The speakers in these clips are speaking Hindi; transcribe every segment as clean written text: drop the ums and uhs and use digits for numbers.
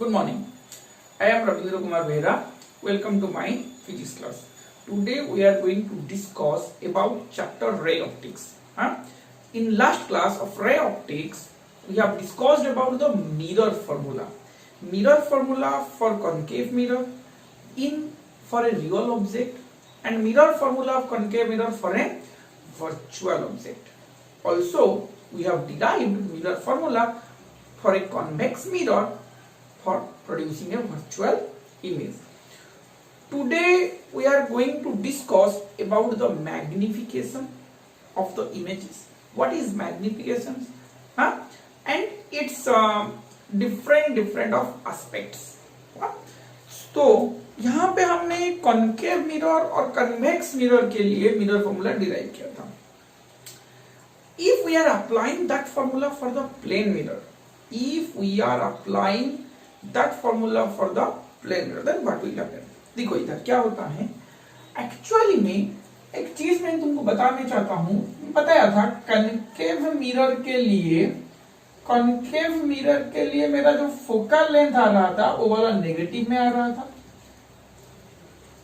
Good morning. I am Ravindra Kumar Behra. Welcome to my physics class. Today we are going to discuss about chapter ray optics. In last class of ray optics, we have discussed about the mirror formula. Mirror formula for concave mirror for a real object and mirror formula of concave mirror for a virtual object. Also, we have derived mirror formula for a convex mirror for producing a virtual image. Today we are going to discuss about the magnification of the images. What is magnification? And its different of aspects. तो यहाँ पे हमने कॉन्केव मिरर और कन्वेक्स मिरर के लिए मिरर फॉर्मूला डिराइव किया था. If we are applying that formula for the plane mirror, then what will happen? देखो इधर क्या होता है. एक्चुअली में एक चीज मैं तुमको बताना चाहता हूँ. बताया था कॉन्केव मिरर के लिए मेरा जो फोकल लेंथ आ रहा था वो वाला नेगेटिव में आ रहा था.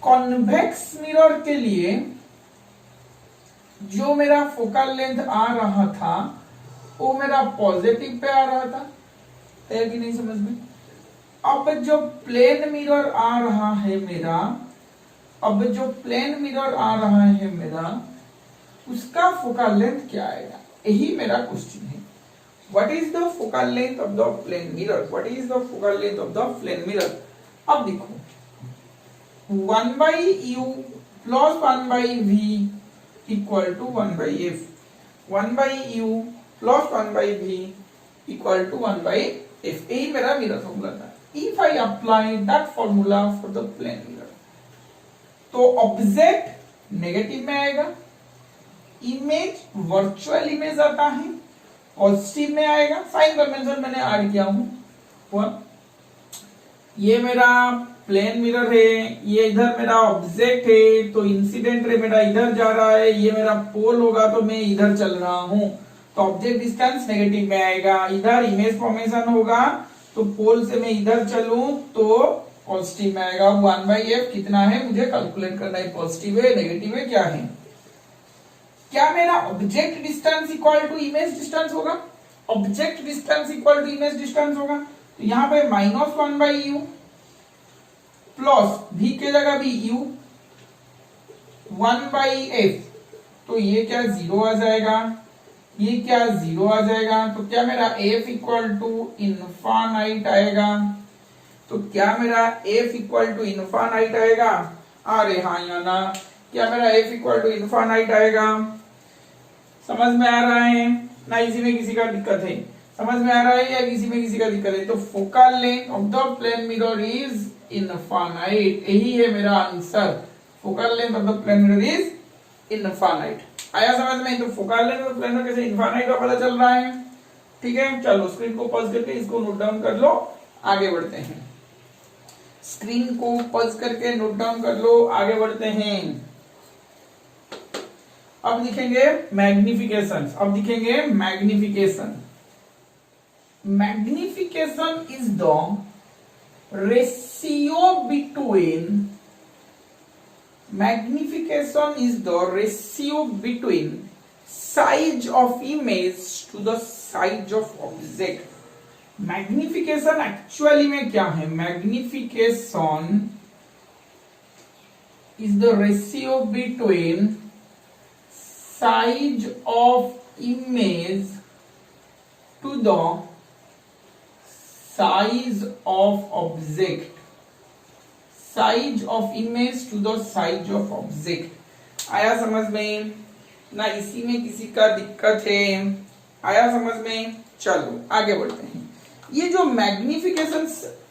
कॉन्वेक्स मिरर के लिए जो मेरा फोकल लेंथ आ रहा था वो मेरा पॉजिटिव पे आ रहा था. है कि नहीं समझ में? अब जो प्लेन मिरर आ रहा है मेरा उसका फोकल लेंथ क्या आएगा, यही मेरा क्वेश्चन है. What is the focal length of the plane mirror? अब देखो 1/u plus 1/v equal to 1/f. 1/u plus 1/v equal to 1/f. यही मेरा मिरर फॉर्मूला था. If I apply that formula for the plane mirror, तो ऑब्जेक्ट नेगेटिव में आएगा, इमेज वर्चुअल इमेज आता है पॉजिटिव में आएगा. साइन कन्वेंशन मैंने ऐड किया हूं. ये मेरा प्लेन मिरर है, ये इधर मेरा ऑब्जेक्ट है, तो इंसिडेंट रे मेरा इधर जा रहा है, ये मेरा पोल होगा तो मैं इधर चल रहा हूं, तो ऑब्जेक्ट डिस्टेंस नेगेटिव में आएगा. इधर इमेज फॉर्मेशन होगा तो पोल से मैं इधर चलूं तो पॉजिटिव में आएगा. 1/f कितना है मुझे कैलकुलेट करना है. पॉजिटिव है नेगेटिव है क्या है. क्या मेरा object distance equal to image distance होगा? Object distance equal to image distance होगा. तो यहाँ पे -1/u प्लस v के जगह भी u 1/f, तो ये क्या 0 आ जाएगा, ये क्या 0 आ जाएगा. तो क्या मेरा f इक्वल टू इनफाइनाइट आएगा. तो क्या मेरा f इक्वल टू इनफाइनाइट आएगा. अरे हाँ या ना, क्या मेरा f इक्वल टू इनफाइनाइट आएगा. समझ में आ रहा है ना? इसी में किसी का दिक्कत है? समझ में आ रहा है या किसी में किसी का दिक्कत है? तो focal length of the plane mirror is infinite. यही है मेरा answer. Focal length of the plane mirror is infinite. आया समझ में? तो फोकल लेंथ ऑफ प्लेन कैसे इनफाइनाइट का पता चल रहा है. ठीक है, चलो स्क्रीन को पॉज करके इसको नोट डाउन कर लो, आगे बढ़ते हैं. स्क्रीन को पॉज करके नोट डाउन कर लो, आगे बढ़ते हैं. अब दिखेंगे magnification. Magnification is the ratio between size of image to the size of object. Magnification actually में क्या है? Magnification is the ratio between size of image to the size of object. Size of image to the size of object. आया समझ में ना? इसी में किसी का दिक्कत है? आया समझ में? चलो आगे बढ़ते हैं. ये जो मैग्निफिकेशन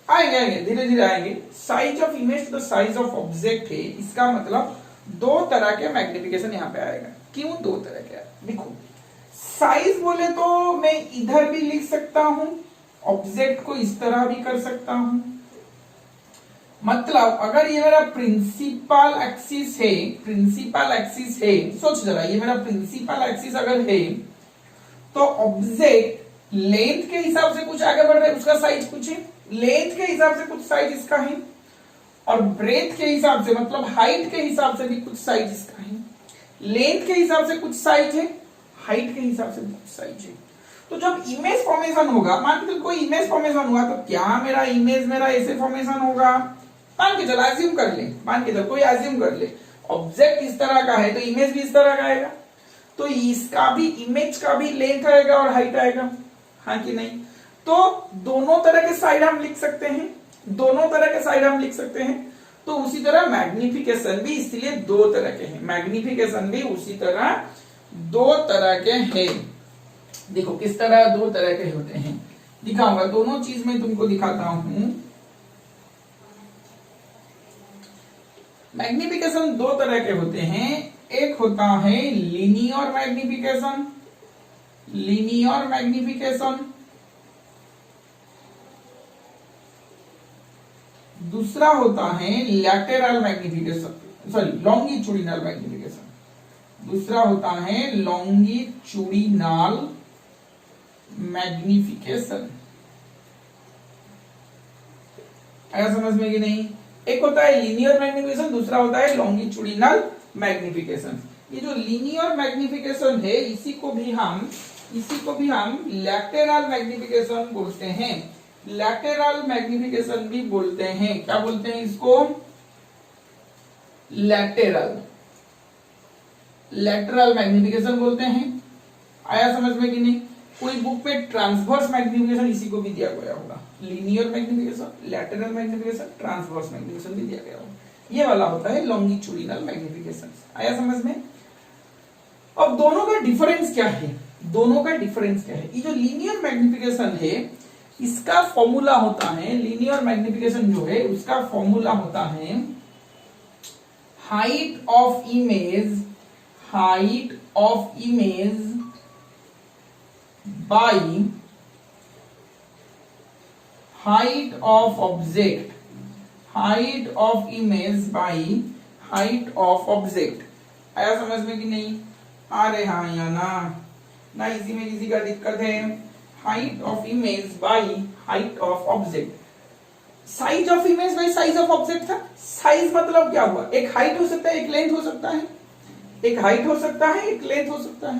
आएंगे धीरे धीरे आएंगे. Size of image to the size of object है, इसका मतलब दो तरह के मैग्निफिकेशन यहाँ पे आएगा. क्यों दो तरह के? देखो साइज बोले तो मैं इधर भी लिख सकता हूं, ऑब्जेक्ट को इस तरह भी कर सकता हूं. मतलब अगर ये मेरा प्रिंसिपल एक्सिस है, सोच जरा, ये मेरा प्रिंसिपल एक्सिस अगर है तो ऑब्जेक्ट लेंथ के हिसाब से कुछ आगे बढ़ रहा है, उसका साइज कुछ है लेंथ के हिसाब से कुछ साइज इसका है और ब्रेथ के हिसाब से मतलब हाइट के हिसाब से भी कुछ साइज इसका है। लेंथ के हिसाब से कुछ साइज है, हाइट के हिसाब से कुछ साइज है। तो जब इमेज फॉर्मेशन होगा, मान के चल कोई इमेज फॉर्मेशन हुआ तो क्या मेरा इमेज मेरा ऐसे फॉर्मेशन होगा, मान के चल अज्यूम कर ले, मान के चल कोई अज्यूम कर ले ऑब्जेक्ट इस तरह का है तो इमेज भी इस तरह का आएगा, तो इसका भी इमेज का भी लेंथ आएगा और हाइट आएगा, हाँ कि नहीं। तो दोनों तरह के साइड हम लिख सकते हैं, दोनों तरह के साइड हम लिख सकते हैं। तो उसी तरह मैग्निफिकेशन भी इसलिए दो तरह के हैं, मैग्निफिकेशन भी उसी तरह दो तरह के हैं। देखो किस तरह दो तरह के होते हैं, दिखाऊंगा दोनों चीज में तुमको दिखाता हूं। मैग्निफिकेशन दो तरह के होते हैं, एक होता है लीनियर मैग्निफिकेशन, लीनियर मैग्निफिकेशन, दूसरा होता है लैटेरल मैग्निफिकेशन, सॉरी लॉन्गिट्यूडिनल मैग्निफिकेशन, दूसरा होता है लॉन्गिट्यूडिनल मैग्निफिकेशन। आया समझ में कि नहीं। एक होता है लीनियर मैग्निफिकेशन, दूसरा होता है लॉन्गिट्यूडिनल मैग्निफिकेशन। ये जो लीनियर मैग्निफिकेशन है इसी को भी हम लैटेरल मैग्निफिकेशन बोलते हैं, लैटेरल मैग्निफिकेशन भी बोलते हैं। क्या बोलते हैं इसको, लैटेरल, लैटेरल मैग्निफिकेशन बोलते हैं। आया समझ में कि नहीं। कोई बुक में ट्रांसवर्स मैग्निफिकेशन इसी को भी दिया गया होगा, linear magnification, lateral magnification, transverse magnification भी दिया गया होगा। ये वाला होता है लॉन्गिट्यूडिनल मैग्निफिकेशन। आया समझ में। अब दोनों का डिफरेंस क्या है, दोनों का डिफरेंस क्या है। ये जो लीनियर मैग्निफिकेशन है इसका फॉर्मूला होता है, लीनियर मैग्निफिकेशन जो है उसका फॉर्मूला होता है height of image, height of image by height of object, height of image by height of object. आया समझ में कि नहीं। अरे हाँ या ना इसी में किसी का दिक्कत है। Height of image by height of object, size of image bye size of object था। साइज मतलब क्या हुआ, एक हाइट हो सकता है, एक लेंथ हो सकता है, एक हाइट हो सकता है, एक लेंथ हो सकता है।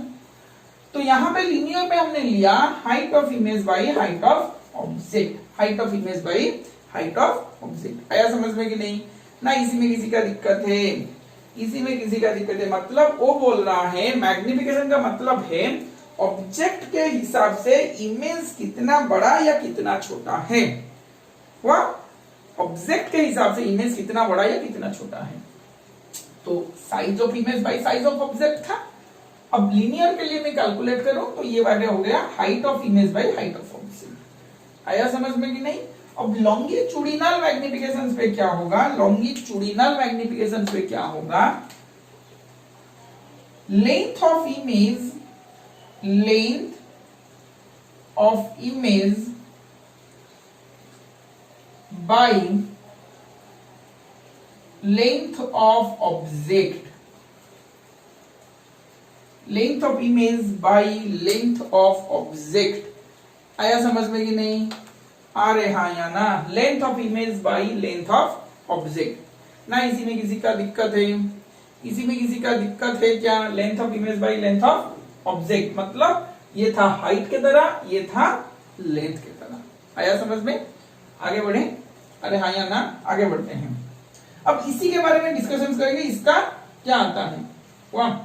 तो यहां पे लीनियर में हमने लिया height of image by height of object, height of image by height of object. आया समझ में कि नहीं ना। इसी में किसी का दिक्कत है, इसी में किसी का दिक्कत है। मतलब वो बोल रहा है मैग्निफिकेशन का मतलब है ऑब्जेक्ट के हिसाब से इमेज कितना बड़ा या कितना छोटा है, वह ऑब्जेक्ट के हिसाब से इमेज कितना बड़ा या कितना छोटा है। तो size of image bye size of object था। अब लीनियर के लिए मैं कैलकुलेट करूं तो ये वाले हो गया height of image by height of object. आया समझ में कि नहीं। अब लॉन्गिट्यूडिनल मैग्निफिकेशन पे क्या होगा, लॉन्गिट्यूडिनल मैग्निफिकेशन पे क्या होगा, length of image, length of image by length of object, length of image by length of object. आया समझ में कि नहीं। आ रहे हाँ या ना। Length of image by length of object ना। इसी में किसी का दिक्कत है, इसी में किसी का दिक्कत है क्या, length of image by length of object मतलब ये था हाइट के तरह, ये था लेंथ के तरह। आया समझ में। आगे बढ़े। अरे हाँ या ना, आगे बढ़ते हैं। अब इसी के बारे में डिस्कशन करेंगे, इसका क्या आता है, वाह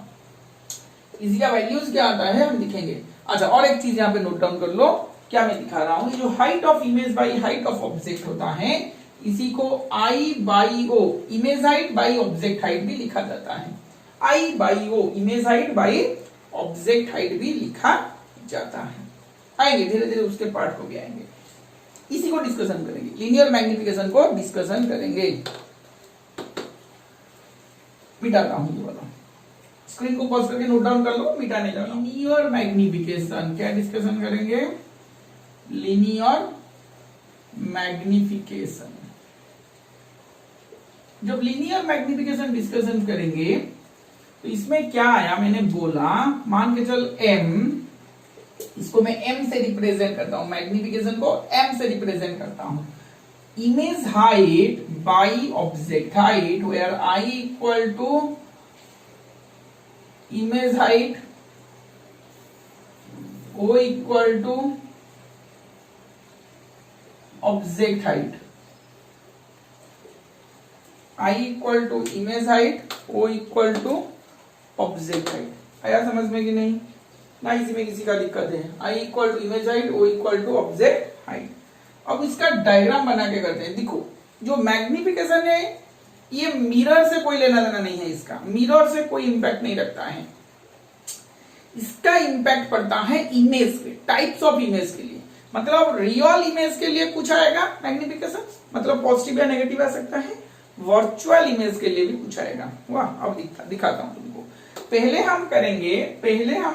इसी का वैल्यूज क्या आता है हम दिखेंगे। अच्छा और एक चीज यहाँ पे नोट डाउन कर लो, क्या मैं दिखा रहा हूं, ये जो height of image by height of object होता है इसी को I by O, image height by object height भी लिखा जाता है। I by O, image height by object height भी लिखा जाता है। आएंगे धीरे धीरे उसके पार्ट को भी आएंगे, इसी को डिस्कशन करेंगे, लीनियर मैग्निफिकेशन को डिस्कशन करेंगे। मिटाता हूं ये वाला, स्क्रीन को पॉज करके नोट डाउन कर लो, मिटाने जा रहा हूं। लीनियर मैग्निफिकेशन क्या डिस्कशन करेंगे, लीनियर मैग्निफिकेशन। जब लीनियर मैग्निफिकेशन डिस्कशन करेंगे तो इसमें क्या आया, मैंने बोला मान के चल m, इसको मैं m से रिप्रेजेंट करता हूं, मैग्निफिकेशन को m से रिप्रेजेंट करता हूं। image height by object height, where I equal to image height, O equal to object height, I equal to image height, O equal to object height. आया समझ में कि नहीं? ना इसमें किसी का दिक्कत है? I equal to image height, O equal to object height. अब इसका डायग्राम बना के करते हैं। देखो जो मैग्निफिकेशन है ये मिरर से कोई लेना देना नहीं है, इसका मिरर से कोई इंपैक्ट नहीं रखता है, इसका इंपैक्ट पड़ता है इमेज के, टाइप्स ऑफ इमेज के लिए। मतलब रियल इमेज के लिए कुछ आएगा मैग्निफिकेशन, मतलब पॉजिटिव या नेगेटिव आ सकता है, वर्चुअल इमेज के लिए भी कुछ आएगा। वाह, अब दिखाता हूं तुमको। पहले हम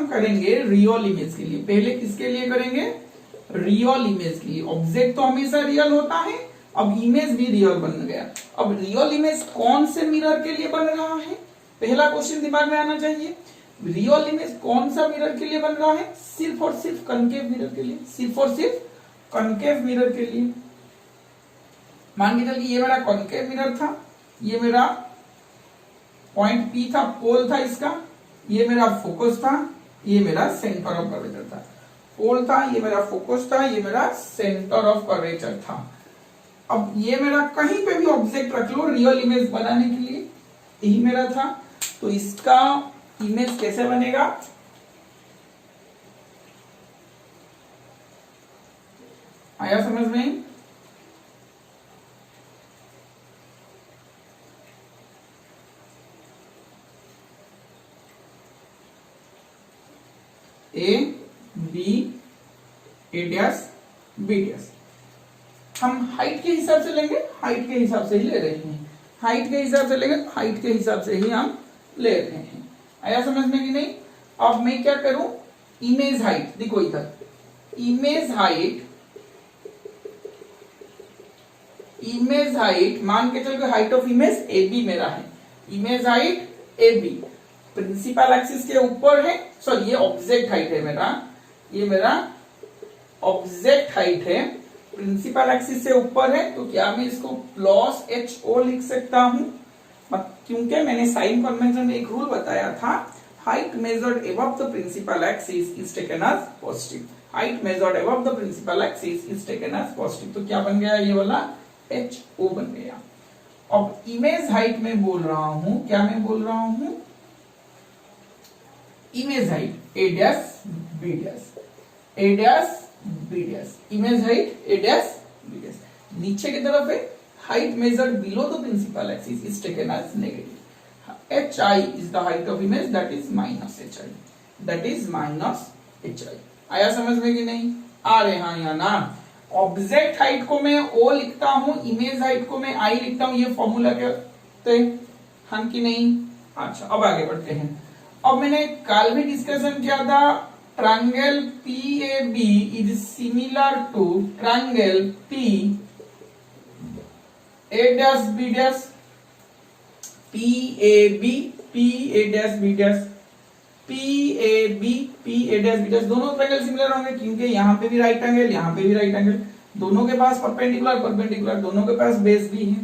करेंगे रियल इमेज के लिए। पहले किसके लिए करेंगे? रियल इमेज के लिए। ऑब्जेक्ट तो हमेशा रियल होता है, अब इमेज भी रियल बन गया। अब रियल इमेज कौन से मिरर के लिए बन रहा है? पहला क्वेश्चन दिमाग में आना चाहिए। रियल इमेज कौन सा मिरर के लिए बन रहा है? सिर्फ और सिर्फ कनकेव मिरर के लिए, सिर्फ और सिर्फ कनकेव मिरर के लिए। मान के चलिए ये मेरा कॉन्केव मिरर था, ये मेरा पॉइंट P था, पोल था इसका, ये मेरा फोकस था, ये मेरा सेंटर ऑफ कर्वेचर था। पोल था, ये मेरा फोकस था, ये मेरा सेंटर ऑफ कर्वेचर था। अब ये मेरा कहीं पे भी ऑब्जेक्ट रख लो रियल इमेज बनाने के लिए, यही मेरा था। तो इसका इमेज कैसे बनेगा? आया समझ में? A B A dash B dash. हम हाइट के हिसाब से लेंगे, हाइट के हिसाब से ही ले रहे हैं, हाइट के हिसाब से लेंगे, हाइट के हिसाब से ही हम ले रहे हैं। आया समझ में कि नहीं? अब मैं क्या करूं? इमेज हाइट, देखो इधर इमेज हाइट मान के चलो height of image A B मेरा है, image height A B principal axis के ऊपर है। सॉरी ये ऑब्जेक्ट हाइट है मेरा, ये मेरा ऑब्जेक्ट हाइट है, प्रिंसिपल एक्सिस से ऊपर है। तो क्या मैं इसको प्लस एच ओ लिख सकता हूं? क्योंकि मैंने साइन कन्वेंशन में एक रूल बताया था, height measured above the principal axis is taken as positive, height measured above the principal axis is taken as positive. तो क्या बन गया? ये वाला एच ओ बन गया। अब इमेज हाइट में बोल रहा हूं, क्या मैं बोल रहा हूं? Image height A dash B dash, A dash B dash, image height A dash B dash. नीचे की तरफ है height measured below the principal axis is taken as negative, H I is the height of image, that is minus H I, that is minus H I. आया समझ में कि नहीं? आ रहे हैं या ना? ऑब्जेक्ट हाइट को मैं ओ लिखता हूं, इमेज हाइट को मैं आई लिखता हूं, ये फॉर्मूला कहते हैं हम कि नहीं? अच्छा अब आगे बढ़ते हैं। अब मैंने कल भी डिस्कशन किया था, triangle PAB is similar to triangle PA dash B dash, PAB PA dash B dash, PAB PA dash B dash. दोनों ट्रायंगल सिमिलर होंगे क्योंकि यहाँ पे भी राइट एंगल, यहाँ पे भी राइट एंगल, दोनों के पास परपेंडिकुलर, दोनों के पास बेस भी है।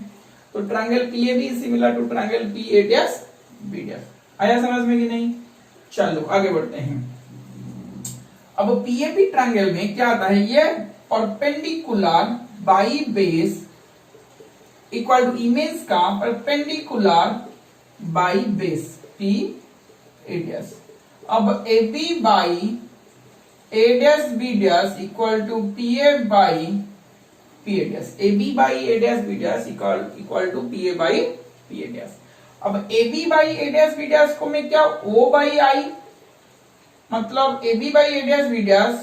तो triangle PAB is similar to triangle PA dash B dash. आया समझ में कि नहीं? चलो आगे बढ़ते हैं। अब PAB ट्रायंगल में क्या आता है? ये perpendicular by base equal to image का perpendicular by base P A dash. अब AB by A dash B dash equal to PA by P A dash, AB by A dash B dash equal to PA by P A dash. अब AB by A dash B dash को मैं क्या O बाई I, मतलब AB by A dash B dash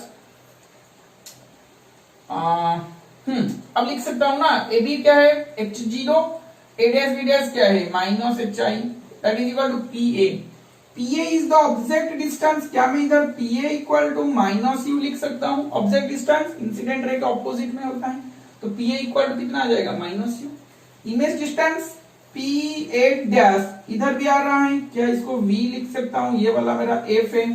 अब लिख सकता हूं ना, AB क्या है? H0, A dash B dash क्या है? Minus HI, that is equal to PA। PA is the object distance, क्या मैं इधर PA equal to minus U लिख सकता हूं? ऑब्जेक्ट डिस्टेंस इंसिडेंट रे के ऑपोजिट में होता है, तो PA इक्वल टू कितना आ जाएगा? Minus U। Image distance PA dash इधर भी आ रहा है, क्या इसको V लिख सकता हूं? ये वाला मेरा F है,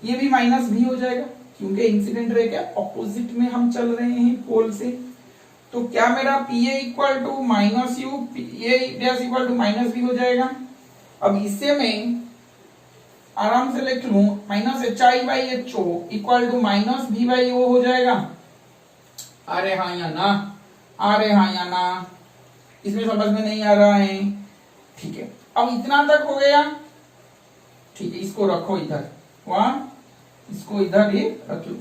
ये भी माइनस V हो जाएगा क्योंकि इंसिडेंट रे के ऑपोजिट में हम चल रहे हैं पोल से। तो क्या मेरा P A equal to minus U, P A dash equal to minus B हो जाएगा। अब इसे मैं आराम से लिख लूं, minus H I by H O equal to minus B by O हो जाएगा। अरे हाँ या ना, अरे हाँ या ना, इसमें समझ में नहीं आ रहा है। ठीक है, अब इतना तक हो गया। ठीक है, इसको रखो इधर, वहां इसको इधर ही रख लो।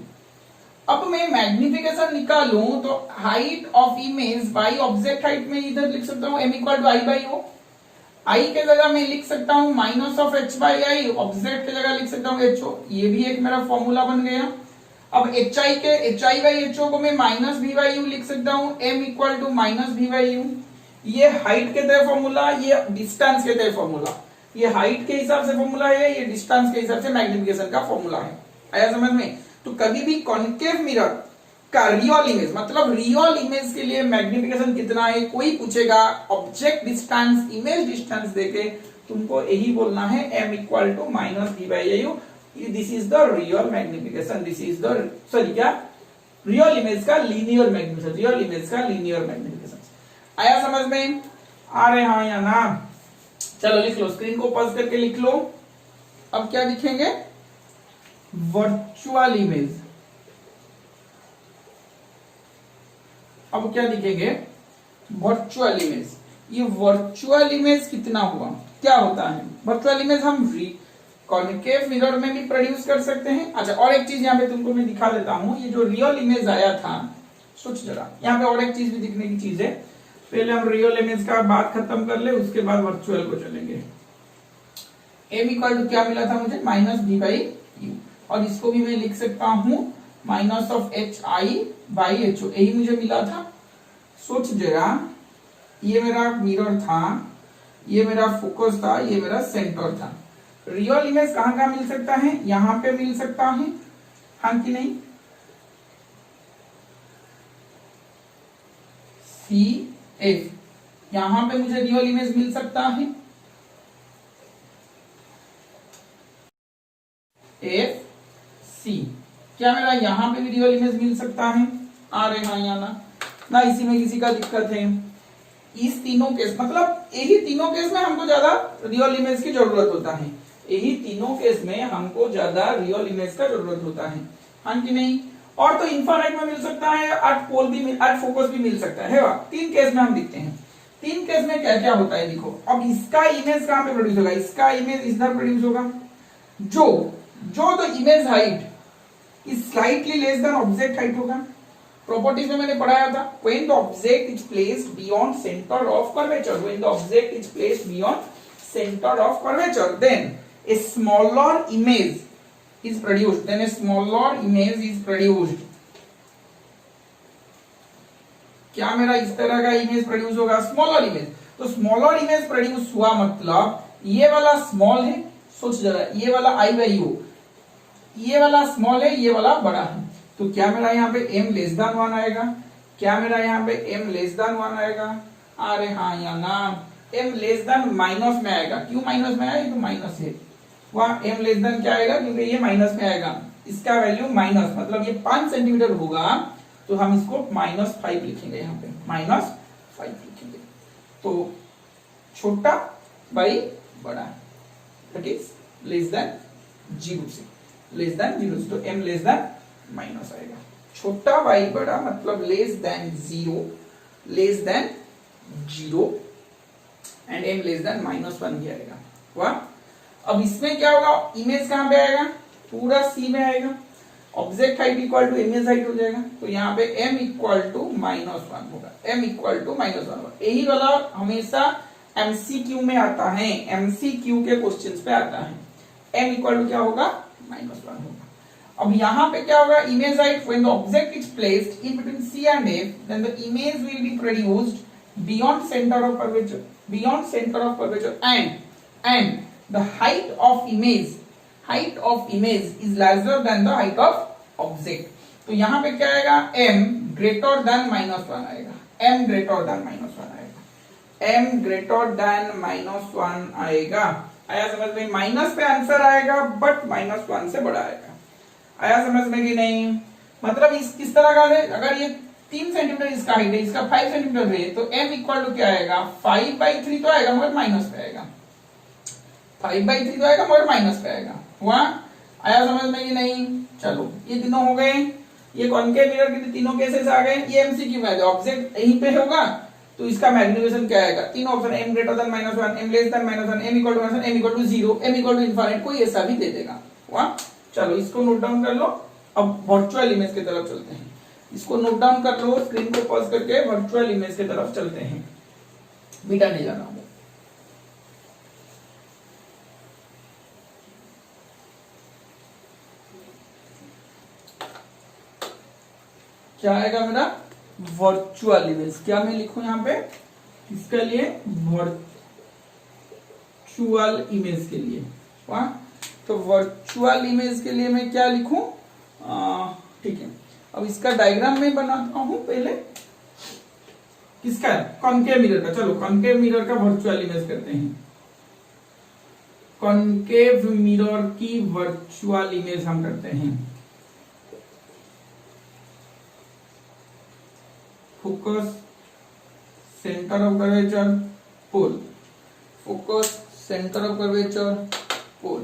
अब मैं मैग्निफिकेशन निकालूं तो height of image by object height में इधर लिख सकता हूं m equal to I by O. I के जगह मैं लिख सकता हूं minus of H by I, object के जगह लिख सकता हूं एच ओ। ये भी एक मेरा फॉर्मूला बन गया। अब H I by H O को मैं माइनस बी बाई यू लिख सकता हूं m equal to minus B by U. ये हाइट के तय फॉर्मूला, ये डिस्टेंस के तय फॉर्मूला। ये हाइट के हिसाब से फॉर्मूला है, ये डिस्टेंस के हिसाब से मैग्निफिकेशन का फॉर्मूला है। आया समझ में? तो कभी भी कॉन्केव मिरर का रियल इमेज, मतलब रियल इमेज के लिए मैग्निफिकेशन कितना है कोई पूछेगा, ऑब्जेक्ट डिस्टेंस, इमेज डिस्टेंस देके तुमको यही बोलना है m equal to minus B by U. This is the real magnification, this is the sorry क्या, रियल इमेज का लीनियर मैग्निफिकेशन, रियल इमेज का लीनियर मैग्निफिकेशन। आया समझ में? आ रहे हाँ या ना? चलो लिख लो, स्क्रीन को पॉज करके लिख लो। अब क्या लिखेंगे? Virtual image. अब क्या लिखेंगे? Virtual image. ये वर्चुअल इमेज कितना हुआ, क्या होता है? वर्चुअल इमेज हम कॉन्केव मिरर में भी प्रोड्यूस कर सकते हैं। अच्छा, और एक चीज यहाँ पे तुमको मैं दिखा देता हूं, ये जो रियल इमेज आया था, सोच जरा, यहाँ पे और एक चीज भी दिखने की चीज है। पहले हम रियल इमेज का बात खत्म कर ले, उसके बाद वर्चुअल को चलेंगे। m इक्वल टू क्या मिला था मुझे? माइनस बी बाई यू, और इसको भी मैं लिख सकता हूं minus of H I by H O, यही मुझे मिला था। सोच जरा, ये मेरा मिरर था, ये मेरा फोकस था, ये मेरा सेंटर था। रियल इमेज कहां कहां मिल सकता है? यहां पे मिल सकता है, हाँ कि नहीं? सी एफ, यहां पे मुझे रियल इमेज मिल सकता है। एफ सी, क्या मेरा यहां पे भी रियल इमेज मिल सकता है? आ रहे हाँ या ना? ना इसी में किसी का दिक्कत है? इस तीनों केस, मतलब यही तीनों केस में हमको ज्यादा रियल इमेज की जरूरत होता है। यही तीनों केस में हमको ज्यादा रियल इमेज का जरूरत होता है, हाँ कि नहीं? और तो इंफ्रारेड में मिल सकता है, अर्थ पोल भी अर्थ फोकस भी मिल सकता है। तीन केस में हम दिखते हैं। तीन केस में क्या क्या होता है देखो। अब इसका इमेज कहां पे प्रोड्यूस होगा? इसका इमेज इधर प्रोड्यूस होगा। जो the image height is slightly less than object height होगा। प्रॉपर्टीज में मैंने पढ़ाया था, when the object is placed beyond centre of curvature, when the object is placed beyond centre of curvature, then a smaller image is produced, then a smaller image is produced। क्या मेरा इस तरह का इमेज प्रोड्यूस होगा? Smaller image. तो स्मॉलर इमेज प्रोड्यूस हुआ मतलब ये वाला स्मॉल है, सोच जरा, ये वाला आई बाई यू, ये वाला स्मॉल है, ये वाला बड़ा है। तो क्या मेरा यहाँ पे m लेस देन 1 आएगा? क्या मेरा यहाँ पे m लेस देन 1 आएगा? अरे हाँ या ना? m लेस देन माइनस में आएगा। क्यों माइनस में आएगा? तो माइनस है वहां। m लेस देन क्या आएगा? क्योंकि ये माइनस में आएगा, इसका वैल्यू माइनस, मतलब ये 5 सेंटीमीटर होगा, तो हम इसको -5 लिखेंगे, यहाँ पे -5 लिखेंगे। तो छोटा बाई बड़ा, दैट इज लेस देन 0 से, लेस देन 0 से, तो m लेस देन माइनस आएगा। छोटा बाई बड़ा मतलब less than 0, less than 0 and m less than -1 भी आएगा। वाह, अब इसमें क्या होगा? इमेज कहां पे आएगा? पूरा सी में आएगा। Object height equal to image height हो जाएगा, तो यहाँ पे m इक्वल टू -1 होगा, m इक्वल टू -1 होगा। यही वाला हमेशा MCQ में आता है, MCQ के क्वेश्चंस पे आता है। m इक्वल टू क्या होगा? -1 होगा। अब यहाँ पे क्या होगा? Image height, when the object is placed in between C and F, then the image will be produced beyond centre of curvature, beyond centre of curvature, and the height of image is larger than the height of object। तो यहाँ पे क्या आएगा? m ग्रेटर देन -1 आएगा, m ग्रेटर देन -1 आएगा, m ग्रेटर देन -1 आएगा। आया समझ में? माइनस पे आंसर आएगा, बट -1 से बड़ा आएगा। आया समझ में कि नहीं? मतलब इस किस तरह का है? अगर ये 3 सेंटीमीटर इसका हाइट है, इसका 5 सेंटीमीटर है, तो m इक्वल टू क्या आएगा 5/3 तो आएगा मगर माइनस पे आएगा, 5/3 तो आएगा मगर माइनस पे आएगा। हुआ? आया समझ में कि नहीं? चलो ये तीनों हो गए। ये कॉनकेव मिरर के तीनों केसेस आ गए। ये एमसीक्यू में ऑब्जेक्ट यहीं पे होगा तो इसका मैग्निफिकेशन क्या आएगा? तीन option m greater than -1, m less than -1, m equal to -1, m equal to 0, m equal to infinite, कोई ऐसा भी दे देगा। हुआ? चलो इसको नोट डाउन कर लो। अब वर्चुअल इमेज की तरफ चलते हैं। इसको नोट डाउन कर लो, स्क्रीन को पॉज करके वर्चुअल इमेज की तरफ चलते हैं। बीटा नहीं जाना हो। क्या आएगा मेरा? Virtual image. क्या मैं लिखूं यहां पे इसके लिए? वर्चुअल इमेज के लिए। वाह, तो वर्चुअल इमेज के लिए मैं क्या लिखूं? ठीक है, अब इसका डायग्राम में बनाता हूं पहले। किसका? कॉनकेव मिरर का। चलो कॉनकेव मिरर का वर्चुअल इमेज करते हैं। कॉनकेव मिरर की वर्चुअल इमेज हम करते हैं। Focus, centre of curvature, pole. Focus, centre of curvature, pole.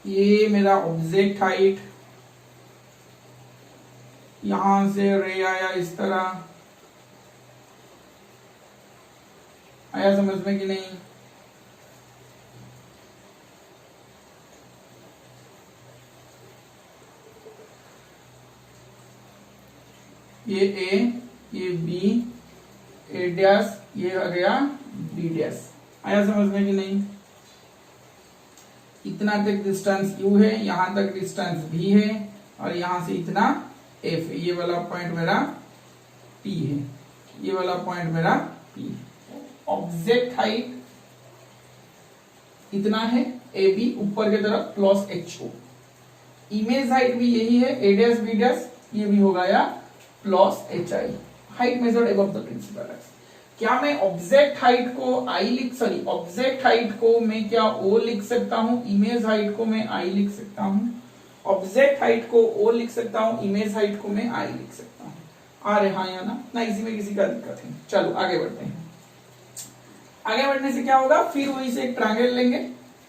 ये मेरा ऑब्जेक्ट हाइट, यहां से रे आया इस तरह। आया समझ में कि नहीं? ये ए, ये बी, ए डैश, ये आ गया बी डैश। आया समझ में कि नहीं? इतना तक डिस्टेंस यू है, यहां तक डिस्टेंस भी है, और यहां से इतना एफ है। ये वाला पॉइंट मेरा पी है, ये वाला पॉइंट मेरा पी है। ऑब्जेक्ट हाइट इतना है, ए बी ऊपर की तरफ plus H O. Image height भी यही है, ए डैश बी डैश, ये भी होगा या plus H I. Height measured above the principal axis. क्या मैं ऑब्जेक्ट हाइट को ऑब्जेक्ट हाइट को मैं क्या ओ लिख सकता हूं? इमेज हाइट को मैं आई लिख सकता हूं। ऑब्जेक्ट हाइट को ओ लिख सकता हूं, इमेज हाइट को मैं आई लिख सकता हूं। आ रहे हाँ या ना? इसी में किसी का दिक्कत है? चलो आगे बढ़ते हैं। आगे बढ़ने से क्या होगा? फिर वही से एक ट्रायंगल लेंगे।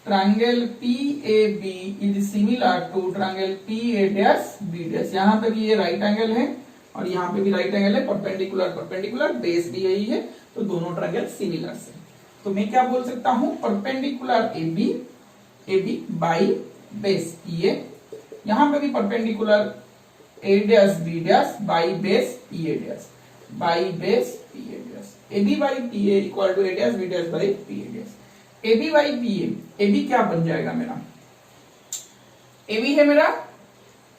Triangle P A B is similar to triangle P A dash B dash. यहां पे भी ये राइट एंगल है और यहाँ पे भी राइट एंगल है, परपेंडिकुलर परपेंडिकुलर, बेस भी यही है, तो दोनों ट्रायंगल सिमिलर से। तो मैं क्या बोल सकता हूं? Perpendicular A B by base P A. यहां पे भी perpendicular A dash B dash by base P A dash, by base P A dash. A B by P A equal to A dash B dash by P A dash. A B by P A B क्या बन जाएगा मेरा? ए बी है मेरा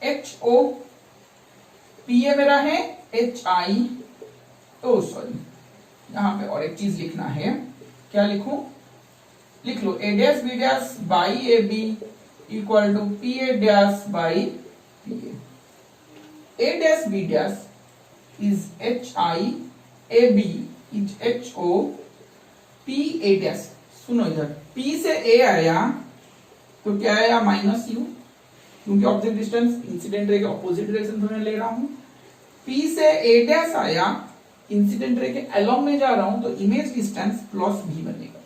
एच ओ, पी ए मेरा है एच आई। ओ सॉरी, यहां पे और एक चीज लिखना है। क्या लिखूं? लिख लो A dash B dash by A B equal to P A dash by P A. A dash B dash is H I, A B is H O, P A dash. सुनो इधर, पी से ए आया तो क्या आया? माइनस यू, क्योंकि ऑब्जेक्ट डिस्टेंस इंसिडेंट रे के ऑपोजिट डायरेक्शन में ले रहा हूं। पी से ए डैश आया, इंसिडेंट रे के अलोंग में जा रहा हूं, तो इमेज डिस्टेंस प्लस भी बनेगा।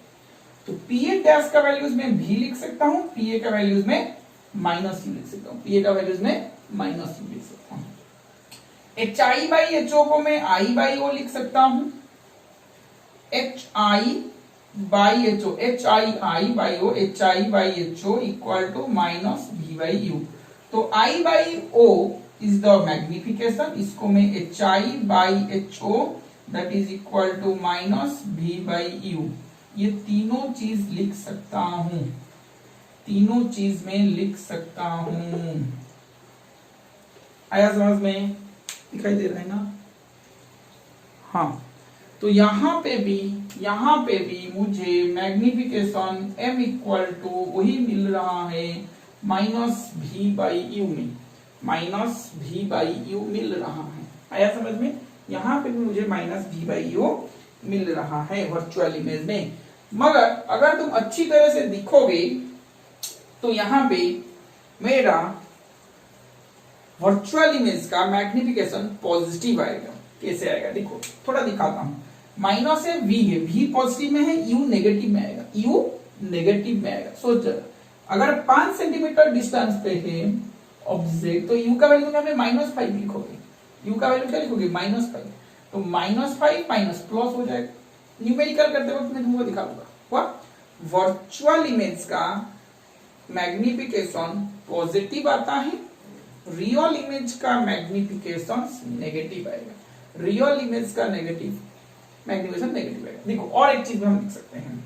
तो पी ए डैश का वैल्यूज में भी लिख सकता हूं, पी ए का वैल्यूज में माइनस यू लिख सकता हूं, पी ए का वैल्यूज में माइनस यू लिख सकता हूं। H I by H O को मैं आई बाई ओ लिख सकता हूं। H I by H O, H I by O, H I by H O equal to minus V by U. तो I by O is the magnification, इसको मैं H I by H O that is equal to minus V by U. ये तीनों चीज लिख सकता हूं, तीनों चीज में लिख सकता हूं। आया समझ में? दिखाई दे रहा है ना? हाँ, तो यहां पे भी मुझे मैग्निफिकेशन m इक्वल टू वही मिल रहा है माइनस v बाई यू में, माइनस v बाई यू मिल रहा है। आया समझ में? यहां पे भी मुझे माइनस v बाई यू मिल रहा है वर्चुअल इमेज में। मगर अगर तुम अच्छी तरह से दिखोगे तो यहां पे मेरा वर्चुअल इमेज का मैग्निफिकेशन पॉजिटिव आएगा। कैसे आएगा देखो, थोड़ा दिखाता हूं। माइनस है, वी है, वी पॉजिटिव में है, यू नेगेटिव में आएगा, यू नेगेटिव में आएगा। सोच जरा, अगर 5 सेंटीमीटर डिस्टेंस पे है ऑब्जेक्ट, तो यू का वैल्यू में -5 लिखोगे। यू का वैल्यू क्या लिखोगे? -5। तो -5 माइनस प्लस हो जाएगा। न्यूमेरिकल करते वक्त मैं तुमको दिखाऊंगा। हुआ? वर्चुअल इमेज का मैग्निफिकेशन पॉजिटिव आता है, रियल इमेज का मैग्निफिकेशन नेगेटिव आएगा। रियल इमेज का नेगेटिव मैग्निफिकेशन नेगेटिव आएगा। देखो और एक चीज हम लिख सकते हैं।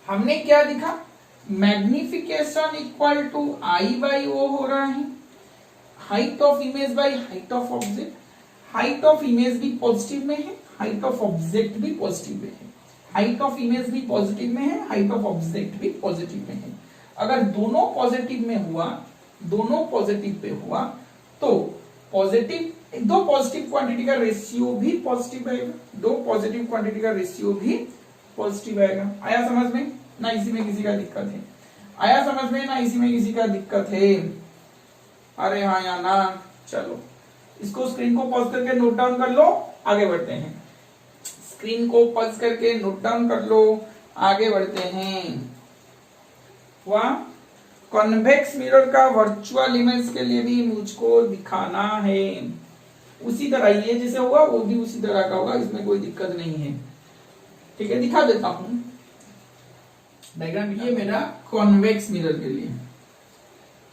हमने क्या दिखा? Magnification equal to I by O हो रहा है, height of image by height of object. Height of image भी पॉजिटिव में है, हाइट ऑफ ऑब्जेक्ट भी पॉजिटिव में है। हाइट ऑफ इमेज भी पॉजिटिव में है, हाइट ऑफ ऑब्जेक्ट भी पॉजिटिव में है। अगर दोनों पॉजिटिव में हुआ, दोनों पॉजिटिव पे हुआ, तो पॉजिटिव, दो पॉजिटिव क्वांटिटी का रेशियो भी पॉजिटिव आएगा, दो पॉजिटिव क्वांटिटी का रेशियो भी पॉजिटिव आएगा। आया समझ में? ना इसी में किसी का दिक्कत है? आया समझ में? ना इसी में किसी का दिक्कत है? अरे हाँ या ना? चलो इसको, स्क्रीन को पॉज करके नोट डाउन कर लो, आगे बढ़ते हैं। स्क्रीन को पॉज करके नोट डाउन कर लो, आगे बढ़ते हैं। वाह, कॉन्वेक्स मिरर का वर्चुअल इमेज के लिए भी मुझको दिखाना है। उसी तरह ये जैसे होगा वो भी उसी तरह का होगा, इसमें कोई दिक्कत नहीं है। ठीक है, दिखा देता हूं डायग्राम। ये मेरा कॉन्वेक्स मिरर के लिए,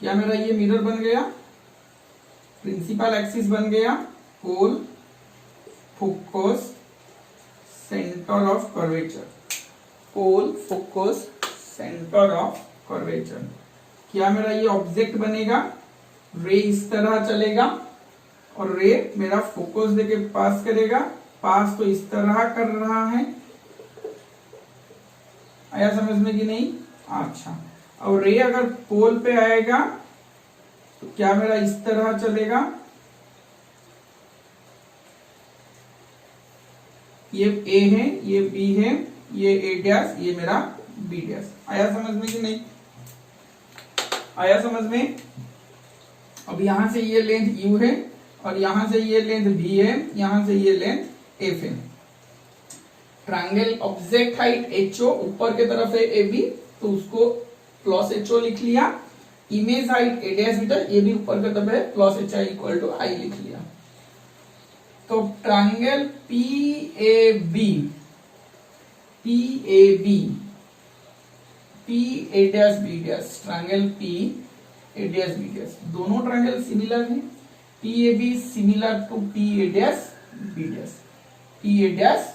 क्या मेरा ये मिरर बन गया, प्रिंसिपल एक्सिस बन गया, pole, focus, centre of curvature, pole, focus, centre of curvature. क्या मेरा ये ऑब्जेक्ट बनेगा, रे इस तरह चलेगा और रे मेरा फोकस देके पास करेगा, पास तो इस तरह कर रहा है। आया समझ में कि नहीं? अच्छा, और रे अगर पोल पे आएगा तो क्या मेरा इस तरह चलेगा, ये ए है, ये बी है, ये ए डैश, ये मेरा बी डैश। आया समझ में कि नहीं? आया समझ में? अब यहां से ये लेंथ यू है और यहां से ये लेंथ बी है, यहां से ये लेंथ एफ है। ट्रायंगल ऑब्जेक्ट हाइट एचओ ऊपर के तरफ है ए बी, तो उसको प्लस एचओ लिख लिया। Image height A dash metre, ये भी ऊपर की तरफ है, plus H I equal to I लिख लिया। तो triangle P A B, P A B, P A dash B dash, triangle P A dash B dash, दोनों ट्रायंगल सिमिलर हैं। P A B similar to P A dash B dash, P A dash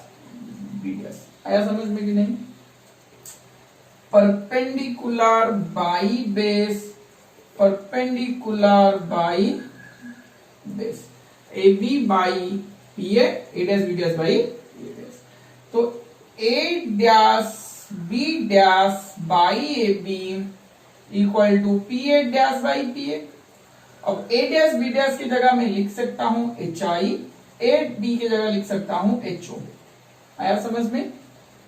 B dash. आया समझ में कि नहीं? Perpendicular by base, perpendicular by base, A B by P A dash B dash by A dash. तो A dash B dash by A B equal to P A dash by P A. अब ए डैश बी डैश की जगह मैं लिख सकता हूं एच आई, ए बी की जगह लिख सकता हूं एच ओ। आया समझ में?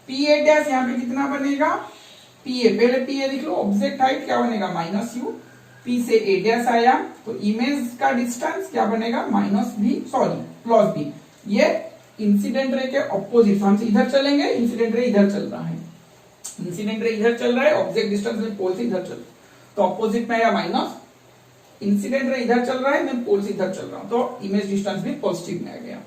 पी ए डैश यहां पे कितना बनेगा, पी ए, पहले पी ए लिख लो, ऑब्जेक्ट हाइट क्या बनेगा माइनस यू, पी से ए डैश आया तो इमेज का डिस्टेंस क्या बनेगा minus B, sorry plus B. ये इंसिडेंट रे के ऑपोजिट, हमसे इधर चलेंगे, इंसिडेंट रे इधर चल रहा है, इंसिडेंट रे इधर चल रहा है, ऑब्जेक्ट डिस्टेंस में पोल से इधर चल रहा है, तो ऑपोजिट में आया माइनस। इंसिडेंट रे इधर चल रहा है, मैं पोल से इधर चल रहा हूं, तो इमेज डिस्टेंस भी पॉजिटिव में आ गया।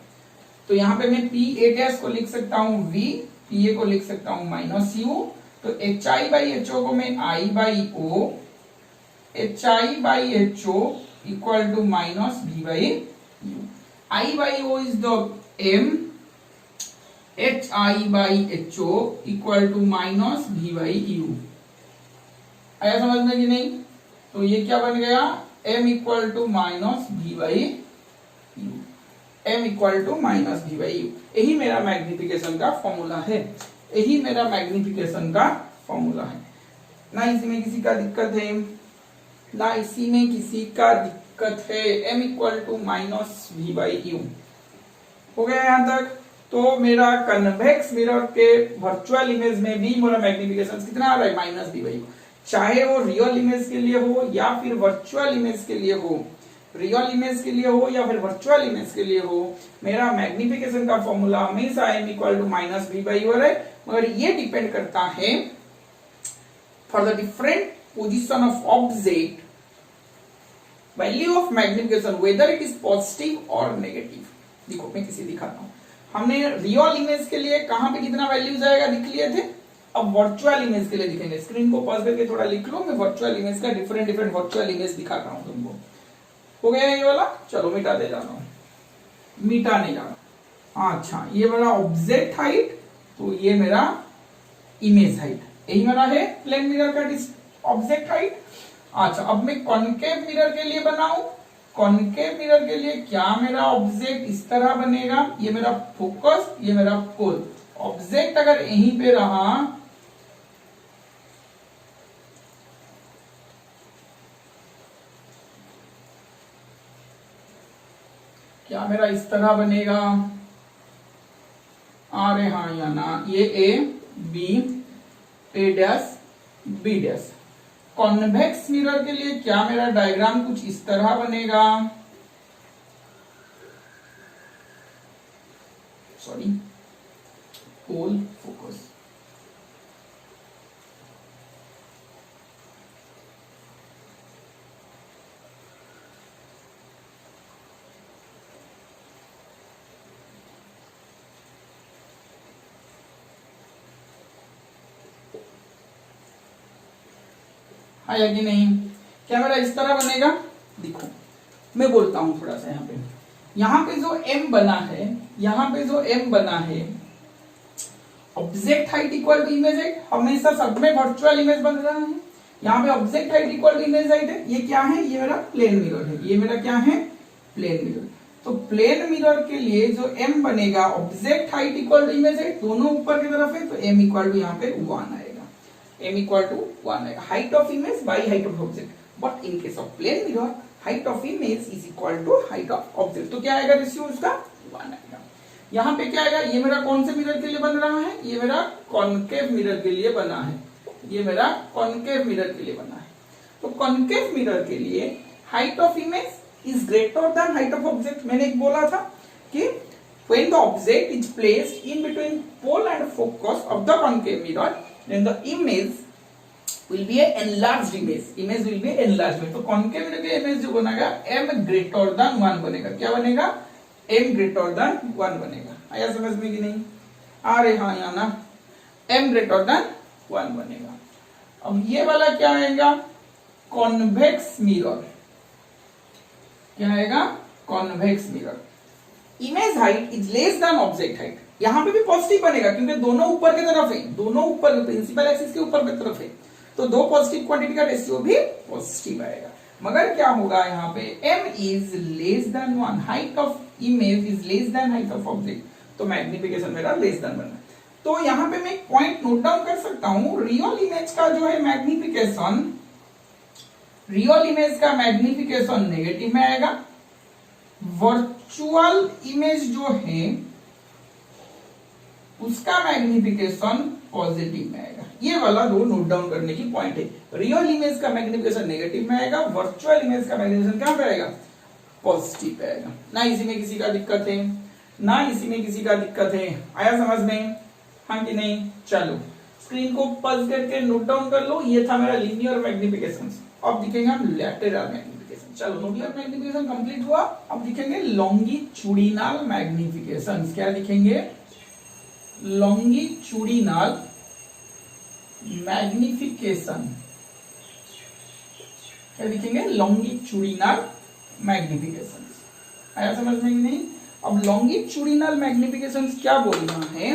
तो यहाँ पे मैं पी ए डैश को लिख सकता हूँ वी, पी ए को लिख सकता हूँ माइनस यू। तो H I by H O को मैं I by O, H I by H O equal to minus B by U. I by O is the M, H I by H O equal to minus B by U. आया समझ में कि नहीं? तो ये क्या बन गया, M equal to minus B by U, M equal to minus B by U. यही मेरा मैग्निफिकेशन का फॉर्मूला है, यही मेरा मैग्निफिकेशन का फॉर्मूला है। ना इसमें किसी का दिक्कत है, ना इसी में किसी का दिक्कत है। m equal to minus V by U हो गया यहां तक। तो मेरा कन्वेक्स मिरर के वर्चुअल इमेज में भी मेरा मैग्निफिकेशन कितना आ रहा है, माइनस वी बाई यू। चाहे वो रियल इमेज के लिए हो या फिर वर्चुअल इमेज के लिए हो, रियल इमेज के लिए हो या फिर वर्चुअल इमेज के लिए हो, मेरा मैग्निफिकेशन का फॉर्मूला हमेशा m equal to minus v by है, मगर ये डिपेंड करता है for the different position of object value of magnification whether it is positive और नेगेटिव। देखो मैं किसी दिखाता हूं, हमने रियल इमेज के लिए कहां पे कितना वैल्यूज आएगा दिख लिए थे, अब वर्चुअल इमेज के लिए दिखेंगे। स्क्रीन को पॉज करके थोड़ा लिख लो, मैं वर्चुअल इमेज का डिफरेंट वर्चुअल इमेज दिखा रहा हूं तुमको। हो गया ये वाला, चलो मिटा दे जा रहा हूं, मिटा नहीं जा रहा। अच्छा ये मेरा ऑब्जेक्ट हाइट, तो ये मेरा इमेज हाइट, यही मेरा है प्लेन मिरर का ऑब्जेक्ट हाइट। अच्छा अब मैं कॉनकेव मिरर के लिए बनाऊं, कॉनकेव मिरर के लिए क्या मेरा ऑब्जेक्ट इस तरह बनेगा, ये मेरा फोकस, ये मेरा पोल। ऑब्जेक्ट अगर यहीं पे रहा क्या मेरा इस तरह बनेगा, अरे हाँ या ना, ये A B A dash B dash. Convex mirror के लिए क्या मेरा डायग्राम कुछ इस तरह बनेगा, सॉरी पोल फोकस। आया कि नहीं, क्या मेरा इस तरह बनेगा। देखो मैं बोलता हूं थोड़ा सा, यहाँ पे जो m बना है, यहाँ पे जो m बना है, object height equal to image height, हमेशा सब में वर्चुअल इमेज बन रहा है। यहाँ पे object height equal to image height है, ये क्या है, ये मेरा प्लेन मिरर है, ये मेरा क्या है प्लेन मिरर। तो प्लेन मिरर के लिए जो m बनेगा, object height equal to image height, दोनों ऊपर की तरफ है, तो m इक्वल टू यहाँ पे 1 आएगा, m इक्वल टू 1 आएगा, height of image by height of object. But in case of plane mirror height of image is equal to height of object, तो क्या आएगा रेशियो उसका 1 आएगा। यहाँ पे क्या आएगा, ये मेरा कौन से मिरर के लिए बन रहा है, ये मेरा कॉनकेव मिरर के लिए बना है, ये मेरा कॉनकेव मिरर के लिए बना है। तो कॉनकेव मिरर के लिए height of image is greater than height of object. मैंने एक बोला था कि when the object is placed in between pole and focus of the concave mirror, then the image will be a enlarged image, image will be enlarged image। तो concave mirror के image जो बनेगा m greater than 1 बनेगा, क्या बनेगा m greater than 1 बनेगा। आया समझ में कि नहीं, आ रहे हाँ या ना, m greater than 1 बनेगा। अब ये वाला क्या आएगा, कॉन्वेक्स मिरर, क्या आएगा convex mirror, image height is less than object height. यहां पे भी पॉजिटिव बनेगा क्योंकि दोनों ऊपर की तरफ है, दोनों ऊपर प्रिंसिपल एक्सिस के ऊपर की तरफ है, तो दो पॉजिटिव क्वांटिटी का रेशियो भी पॉजिटिव आएगा। मगर क्या होगा यहाँ पे, m is less than 1, height of image is less than height of object, तो मैग्निफिकेशन मेरा लेस देन बना। तो यहाँ पे मैं एक पॉइंट नोट डाउन कर सकता हूं, रियल इमेज का जो है मैग्निफिकेशन, रियल इमेज का मैग्निफिकेशन नेगेटिव में आएगा, वर्चुअल इमेज जो है उसका मैग्निफिकेशन पॉजिटिव में आएगा। ये वाला दो नोट डाउन करने की पॉइंट है, रियल इमेज का मैग्निफिकेशन नेगेटिव में आएगा, वर्चुअल इमेज का मैग्निफिकेशन कहां पे आएगा, पॉजिटिव पे आएगा। ना इसी में किसी का दिक्कत है, ना इसी में किसी का दिक्कत है, आया समझ में, हाँ कि नहीं। चलो स्क्रीन को पॉज करके नोट डाउन कर लो, ये था मेरा लीनियर मैग्निफिकेशन। अब दिखेंगे हम लैटेरल मैग्निफिकेशन। चलो लीनियर मैग्निफिकेशन कंप्लीट हुआ, अब दिखेंगे लॉन्गिट्यूडिनल मैग्निफिकेशन। क्या दिखेंगे, लॉन्गिट्यूडिनल मैग्निफिकेशन, क्या दिखेंगे, लॉन्गिट्यूडिनल मैग्निफिकेशन। आया समझ में कि नहीं। अब लॉन्गिट्यूडिनल मैग्निफिकेशन क्या बोल रहा है,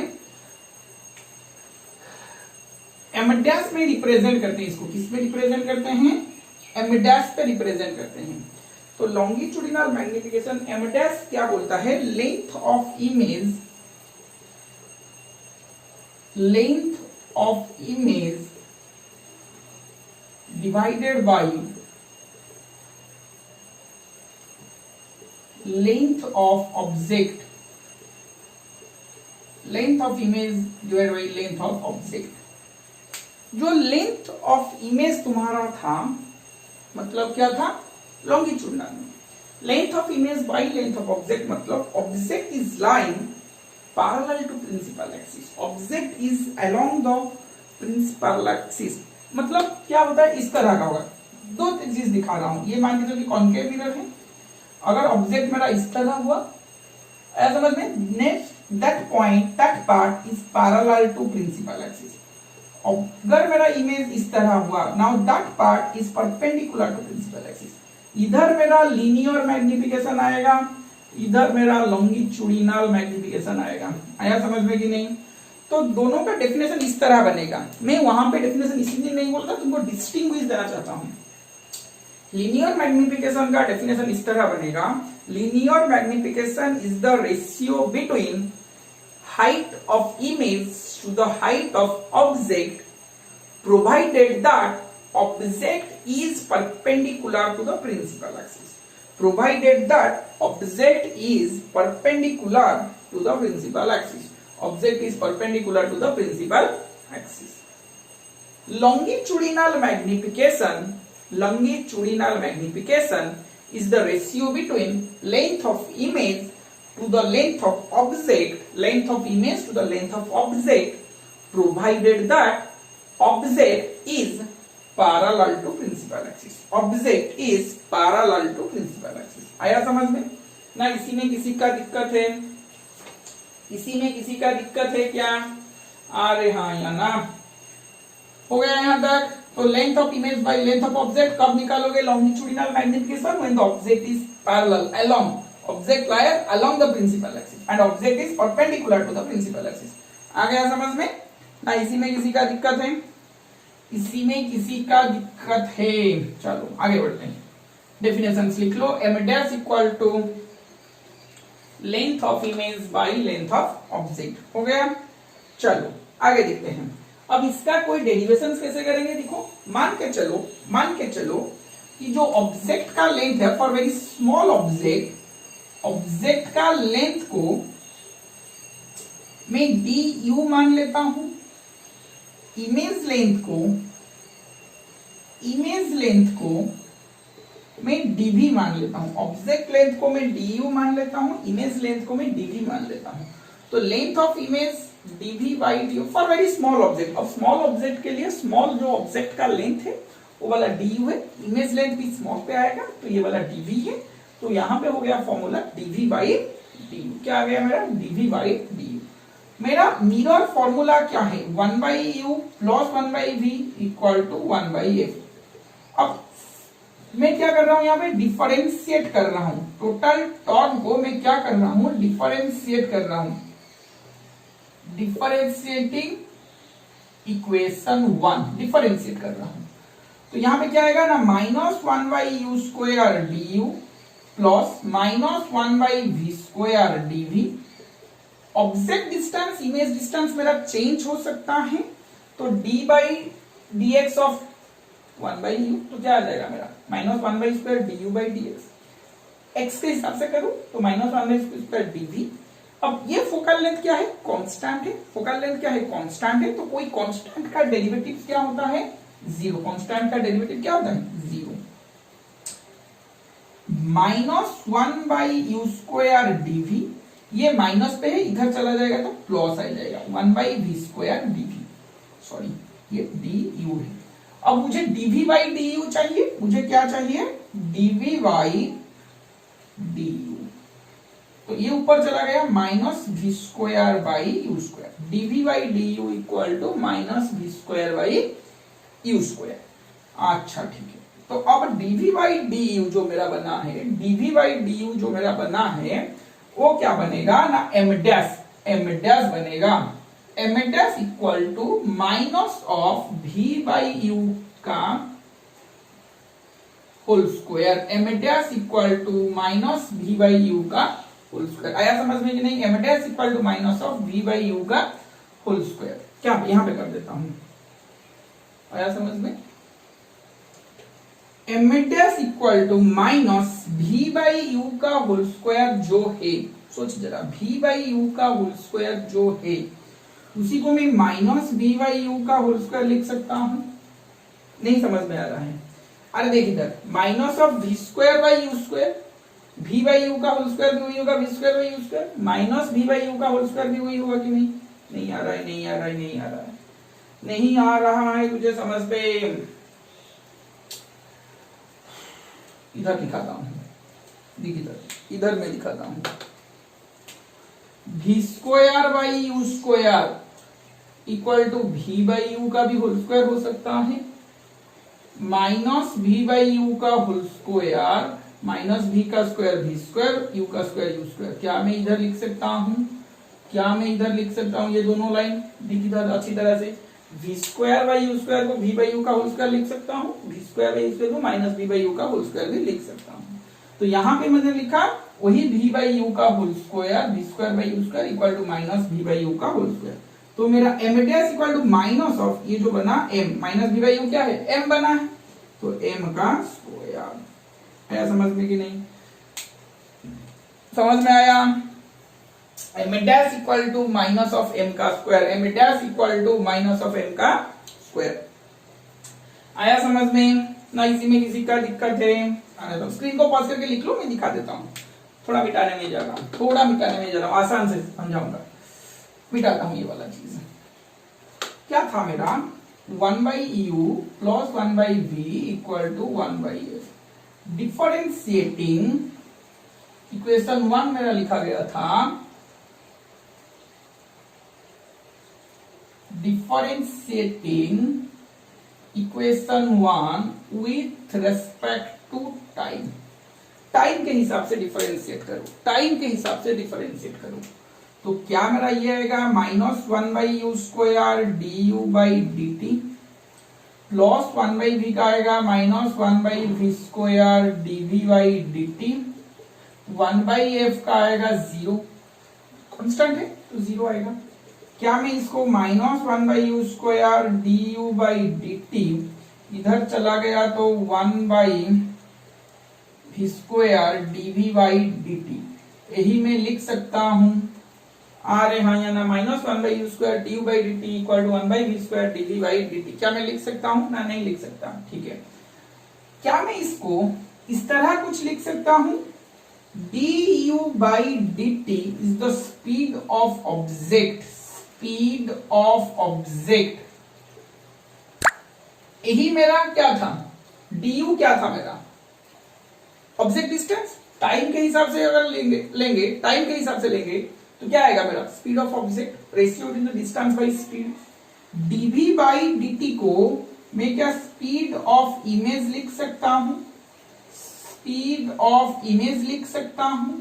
एम डैश में रिप्रेजेंट करते हैं इसको, किस में रिप्रेजेंट करते हैं, एम डैश पे रिप्रेजेंट करते हैं। तो लॉन्गिट्यूडिनल मैग्निफिकेशन एम डैश क्या बोलता है, length of image, length of image divided by length of object, length of image divided by length of object. जो लेंथ ऑफ इमेज तुम्हारा था, मतलब क्या था, लॉन्गिट्यूडिनल में, length of image by length of object मतलब object is lying parallel to principal axis, object is along the principal axis. मतलब क्या होता है, इस तरह का होगा। दो चीज दिखा रहा हूं, ये मान के चलिए कॉन्केव मिरर है, अगर ऑब्जेक्ट मेरा इस तरह हुआ ऐसा समझ में, next that point that part is parallel to principal axis. अगर मेरा इमेज इस तरह हुआ, now that part is perpendicular to principal axis. इधर मेरा लीनियर मैग्निफिकेशन आएगा, इधर मेरा लॉन्गिट्यूडिनल मैग्निफिकेशन आएगा। आया समझ में कि नहीं? तो दोनों का डेफिनेशन इस तरह बनेगा। मैं वहां पे डेफिनेशन इसलिए नहीं बोलता, तुमको डिस्टिंग्विश देना चाहता हूं। लीनियर मैग्निफिकेशन का डेफिनेशन इस तरह बनेगा, linear magnification is the ratio between height of image to the height of object provided that object is perpendicular to the principal axis, provided that object is perpendicular to the principal axis, object is perpendicular to the principal axis. Longitudinal magnification is the ratio between length of image to the length of object, length of image to the length of object, provided that object is parallel to principal axis, object is parallel to principal axis। आया समझ में ना? इसी में किसी का दिक्कत है, इसी में किसी का दिक्कत है क्या? अरे हाँ या ना, हो गया यहां तक। तो length of image by length of object कब निकालोगे? Longitudinal magnification when the object is parallel along, object lies along the principal axis and object is perpendicular to the principal axis. आ गया समझ में ना? इसी में किसी का दिक्कत है, इसी में किसी का दिक्कत है। चलो आगे बढ़ते हैं, डेफिनेशंस लिख लो। m dash equal to length of image by length of object. हो गया? चलो आगे देखते हैं। अब इसका कोई डेरिवेशन कैसे करेंगे? देखो, मान के चलो कि जो ऑब्जेक्ट का लेंथ है, for very small object, object का लेंथ को मैं du मान लेता हूं, इमेज लेंथ को मैं dv मान लेता हूं, ऑब्जेक्ट लेंथ को मैं du मान लेता हूं, इमेज लेंथ को मैं dv मान लेता हूं। तो length of image dv by du for very small object. अब स्मॉल ऑब्जेक्ट के लिए स्मॉल जो ऑब्जेक्ट का लेंथ है वो वाला du है, इमेज लेंथ भी स्मॉल पे आएगा तो ये वाला dv है। तो यहां पे हो गया फॉर्मूला dv बाई du। क्या आ गया मेरा? dv by du। मेरा मिरर फॉर्मूला क्या है? 1/u plus 1/v equal to 1/f। अब मैं क्या कर रहा हूं, यहां पे डिफरेंशिएट कर रहा हूं, टोटल टर्म को मैं क्या कर रहा हूं? डिफरेंशिएट कर रहा हूं, डिफरेंशिएटिंग इक्वेशन 1 डिफरेंशिएट कर रहा हूं। तो यहां पे क्या आएगा ना, -1/u² du plus -1/v² dv। Object distance, image distance मेरा चेंज हो सकता है, तो d/dx ऑफ 1/u, तो क्या आ जाएगा मेरा? -1/2 du/dx। x के हिसाब से करूं तो -1/2 dv। अब ये फोकल लेंथ क्या है? कांस्टेंट है। फोकल लेंथ क्या है? कांस्टेंट है। तो कोई कांस्टेंट का डेरिवेटिव क्या होता है? 0। कांस्टेंट का डेरिवेटिव क्या होता है? 0। -1/u² dv, ये माइनस पे है, इधर चला जाएगा तो प्लस आ जाएगा, 1/v² dv। सॉरी, ये du है। अब मुझे dv बाई du चाहिए, मुझे क्या चाहिए? dv by du। तो ये ऊपर चला गया, -v² by u², dv by du equal to -v² by u²। अच्छा ठीक है। तो अब dv बाई du जो मेरा बना है, dv बाई du जो मेरा बना है वो क्या बनेगा ना? m डैश बनेगा, m dash equal to minus of v by u का whole square, m dash equal to minus v by u का होल स्क्वायर। आया समझ में कि नहीं? m dash equal to minus of v by u का होल स्क्वायर। क्या यहां पे कर देता हूं, आया समझ में? m dash equal to minus v by u का होल स्क्वायर जो है, सोच जरा, v बाई u का होल स्क्वायर जो है उसी को मैं माइनस v बाई u का होल स्क्वायर लिख सकता हूं। नहीं समझ में आ रहा है? अरे देख इधर, minus of v² by u², v by you का होल स्क्वायर भी वही होगा, v square by U square, minus v by you का होल स्क्वायर भी वही होगा कि नहीं? नहीं आ रहा है, नहीं आ रहा है, नहीं आ रहा है, नहीं आ रहा है तुझे समझ पे। इधर लिखाता हूं, देख इधर मैं लिखाता हूं, v square by U square equal to v by you का भी होल स्क्वायर हो सकता है, माइनस v बाई यू का होल स्क्वायर माइनस v का स्क्वायर v स्क्वायर, u का स्क्वायर u स्क्वायर। क्या मैं इधर लिख सकता हूं? क्या मैं इधर लिख सकता हूं? ये दोनों लाइन दिख इधर अच्छी तरह से, v square by U square को v बाई यू का होल स्क्वायर लिख सकता हूं, v square by U square को माइनस v बाई यू का होल स्क्वायर भी लिख सकता हूं। तो यहाँ पे मैंने लिखा वही v बाई यू का whole square, v square by U square equal to minus v by you का होल स्क्वायर। तो मेरा m dash equal to minus of ये जो बना m minus v by U क्या है? m बना है, तो m का स्क्वायर। आया समझ में कि नहीं? समझ में आया? m dash equal to minus of m का square, m dash equal to minus of m का स्क्वायर। आया समझ में ना? इसी में किसी का दिक्कत है? आने दो, स्क्रीन को पॉज करके लिख लो, मैं दिखा देता हूँ। थोड़ा मिटाने में जा रहा हूँ, थोड़ा मिटाने में जा रहा हूँ, आसान से समझाऊंगा। मिटाता हूँ ये वाला चीज। क्या था मेरा? 1 by U plus 1 by V equal to 1 by F. Differentiating equation 1 मेरा लिखा गया था, differentiating equation 1 with respect to time. Time के हिसाब से डिफरेंशिएट करो, टाइम के हिसाब से डिफरेंशिएट करो। तो क्या मेरा ये आएगा minus 1 by U square D U by D T plus 1 by V का आएगा minus 1 by V square D V by D T, 1 by F का आएगा 0, कांस्टेंट है तो 0 आएगा। क्या मैं इसको minus 1 by U square D U by D T इधर चला गया तो 1 by V square D V by D T, यही मैं लिख सकता हूं। अरे हाँ या ना, minus 1 by U square D U by D T equal to 1 by V square D V by D T. क्या मैं लिख सकता हूं ना? नहीं लिख सकता, ठीक है। क्या मैं इसको इस तरह कुछ लिख सकता हूं? D U by D T is the speed of object, speed of object. यही मेरा क्या था? डी यू क्या था मेरा? Object distance. टाइम के हिसाब से अगर लेंगे टाइम के हिसाब से लेंगे तो क्या आएगा मेरा? Speed of object, ratio between the distance by speed. DV by DT को मैं क्या स्पीड ऑफ इमेज लिख सकता हूं? स्पीड ऑफ इमेज लिख सकता हूं।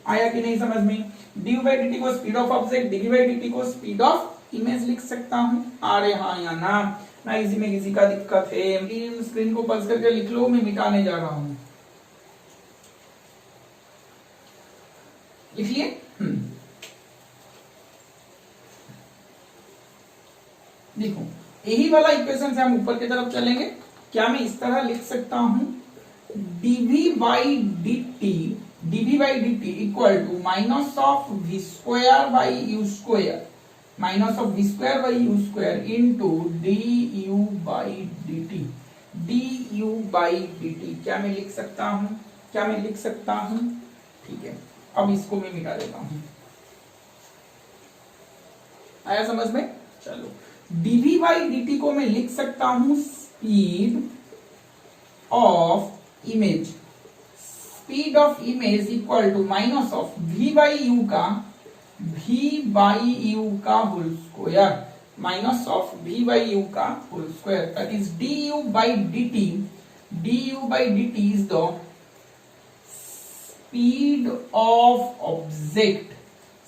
आया कि नहीं समझ में? डी बाई डी टी को speed of object, D by D T को स्पीड ऑफ इमेज लिख सकता हूं। अरे हाँ या ना? ना इसी में किसी का दिक्कत है? स्क्रीन को पल्स करके लिख लो, मैं मिटाने जा रहा हूं। लिख लिए? देखो यही वाला इक्वेशन से हम ऊपर की तरफ चलेंगे। क्या मैं इस तरह लिख सकता हूं? DV by D T, DV by D T equal to minus of V square by U square, minus of V square by U square into D U by D T, D U by D T. क्या मैं लिख सकता हूं? क्या मैं लिख सकता हूं? ठीक है, अब इसको मैं मिटा देता हूं। आया समझ में? चलो, dv बाई dt को मैं लिख सकता हूं speed of image, speed of image equal to minus of v by you का, v बाई यू का whole square, minus of v by you का whole square, that is du by dt, du by dt is the speed of object,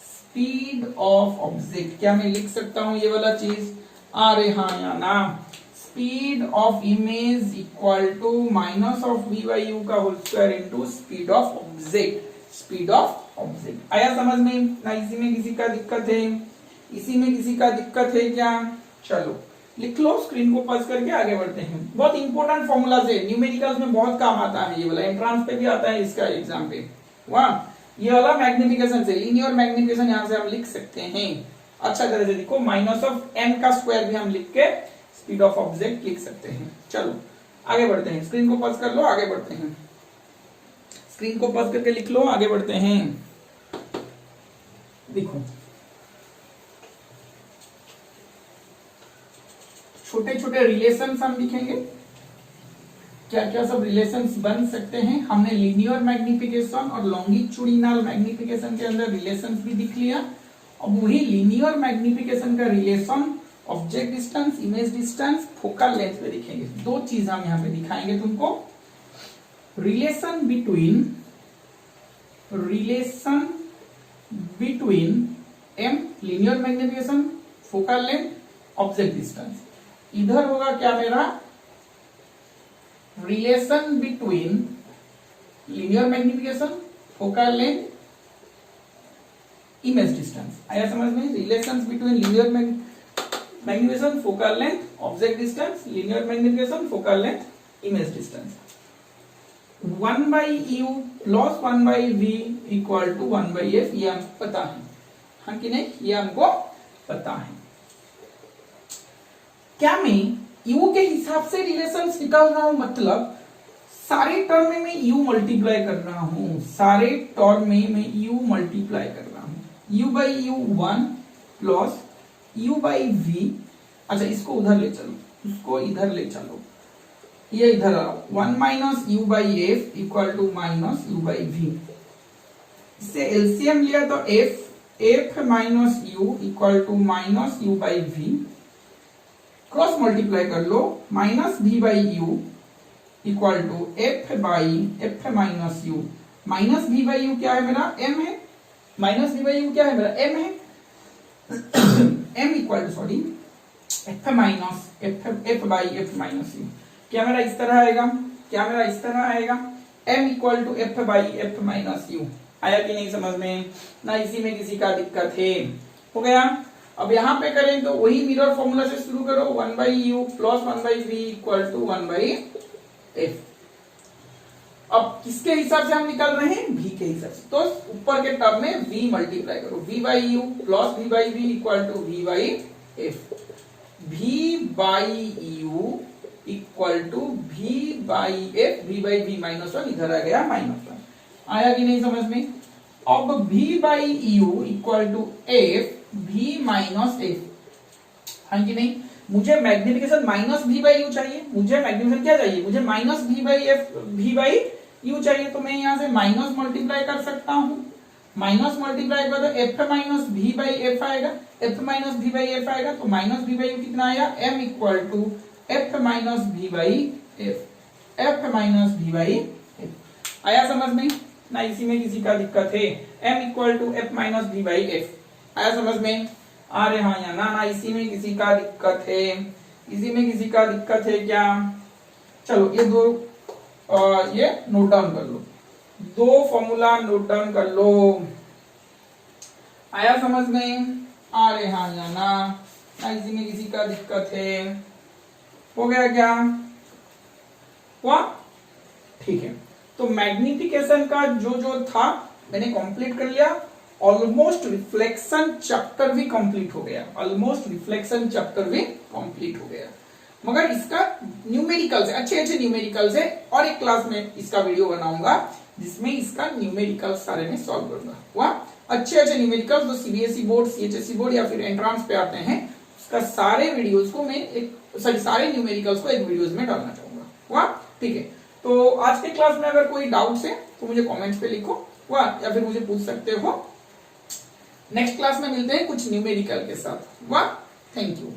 speed of object. क्या मैं लिख सकता हूं ये वाला चीज? अरे हाँ या ना? Speed of image equal to minus of v by you का whole square into speed of object, speed of object. आया समझ में ना? इसी में किसी का दिक्कत है? इसी में किसी का दिक्कत है क्या? चलो लिख लो, स्क्रीन को पॉज करके आगे बढ़ते हैं। बहुत इंपॉर्टेंट फॉर्मूलाज है, न्यूमेरिकल्स में बहुत काम आता है ये वाला, एंट्रांस पे भी आता है इसका एग्जाम पे। वाह, ये वाला मैग्निफिकेशन से, लीनियर मैग्निफिकेशन यहां से हम लिख सकते हैं। अच्छा तरह से देखो, माइनस ऑफ एम का स्क्वायर भी हम लिख के स्पीड ऑफ ऑब्जेक्ट लिख सकते हैं। चलो आगे बढ़ते हैं, स्क्रीन को पॉज कर लो, आगे बढ़ते हैं। स्क्रीन को पॉज करके लिख लो, आगे बढ़ते हैं। देखो छोटे छोटे रिलेशंस हम लिखेंगे, क्या क्या सब रिलेशंस बन सकते हैं। हमने लीनियर मैग्निफिकेशन और लॉन्गिट्यूडिनल मैग्निफिकेशन के अंदर रिलेशंस भी दिख लिया। अब वही लीनियर मैग्निफिकेशन का relation object distance, image distance, focal length पे दिखेंगे। दो चीज हम यहाँ पे दिखाएंगे तुमको। Relation between M linear magnification, focal length, object distance. इधर होगा क्या मेरा relation between linear magnification, focal length, image distance. आया समझ में? Relations between linear magnification, focal length, object distance, linear magnification, focal length, image distance. 1/u plus 1/v equal to 1/f, ये हमको पता है, हाँ कि नहीं? ये हमको पता है। क्या मैं u के हिसाब से रिलेशंस निकाल रहा हूं? मतलब सारे टर्म में मैं u मल्टीप्लाई कर रहा हूं, सारे टर्म में मैं u मल्टीप्लाई कर रहा हूं। u by u 1 plus u by v, अच्छा इसको उधर ले चलो, उसको इधर ले चलो, ये इधर आओ। 1 minus u by f equal to minus u by v। इससे एलसीएम लिया तो f minus u equal to minus u by v। Cross multiply कर लो, minus v by u equal to f minus u। Minus v by u क्या है मेरा? m है। माइनस v by u क्या है मेरा? m है। m equal to sorry f minus f by f minus u। क्या मेरा इस तरह आएगा? क्या मेरा इस तरह आएगा? m equal to f by f minus u। आया कि नहीं समझ में? ना इसी में किसी का दिक्कत है? हो गया। अब यहां पे करें तो वही मिरर फॉर्मूला से शुरू करो। 1/u plus 1/v equal to 1/f। अब किसके हिसाब से हम निकाल रहे हैं? v के हिसाब से। तो ऊपर के टर्म में v मल्टीप्लाई करो। v by u plus v by v equal to v by f। v by u equal to v by f। v by v minus 1 इधर आ गया माइनस 1। आया कि नहीं समझ में? अब v by u equal to f v minus f, हाँ कि नहीं? मुझे magnification minus v by u चाहिए, मुझे मैग्निफिकेशन क्या चाहिए? मुझे माइनस v by u चाहिए। तो मैं यहां से माइनस मल्टीप्लाई कर सकता हूं। माइनस मल्टीप्लाई कर तो f minus v by f आएगा, f minus v by f आएगा। तो माइनस v by u कितना आया? m equal to f minus v by f, f minus v by f। आया समझ में? ना इसी में किसी का दिक्कत है? m equal to f minus v by f। आया समझ में? अरे हाँ या ना? ना इसी में किसी का दिक्कत है? इसी में किसी का दिक्कत है क्या? चलो ये दो ये नोट डाउन कर लो, दो फॉर्मूला नोट डाउन कर लो। आया समझ में? अरे हाँ या ना? ना इसी में किसी का दिक्कत है? हो गया क्या? हुआ? ठीक है। तो मैग्निफिकेशन का जो था मैंने कंप्लीट कर लिया। ऑलमोस्ट रिफ्लेक्शन चैप्टर भी कंप्लीट हो गया। ऑलमोस्ट रिफ्लेक्शन चैप्टर भी कंप्लीट हो गया। मगर इसका न्यूमेरिकल से अच्छे न्यूमेरिकल से और एक क्लास में इसका वीडियो बनाऊंगा जिसमें इसका न्यूमेरिकल सारे में सॉल्व करूंगा। वह अच्छे न्यूमेरिकल जो सीबीएसई बोर्ड, सीएचएसई बोर्ड या फिर एंट्रांस पे आते हैं उसका सारे वीडियोस को मैं सारे न्यूमेरिकल्स को एक वीडियोस में डालना चाहूंगा। वाह ठीक है। तो आज के क्लास में अगर कोई डाउट्स है तो मुझे कमेंट्स पे लिखो, वाह, या फिर मुझे पूछ सकते हो। नेक्स्ट क्लास में मिलते हैं कुछ न्यूमेरिकल के साथ। वाह, थैंक यू।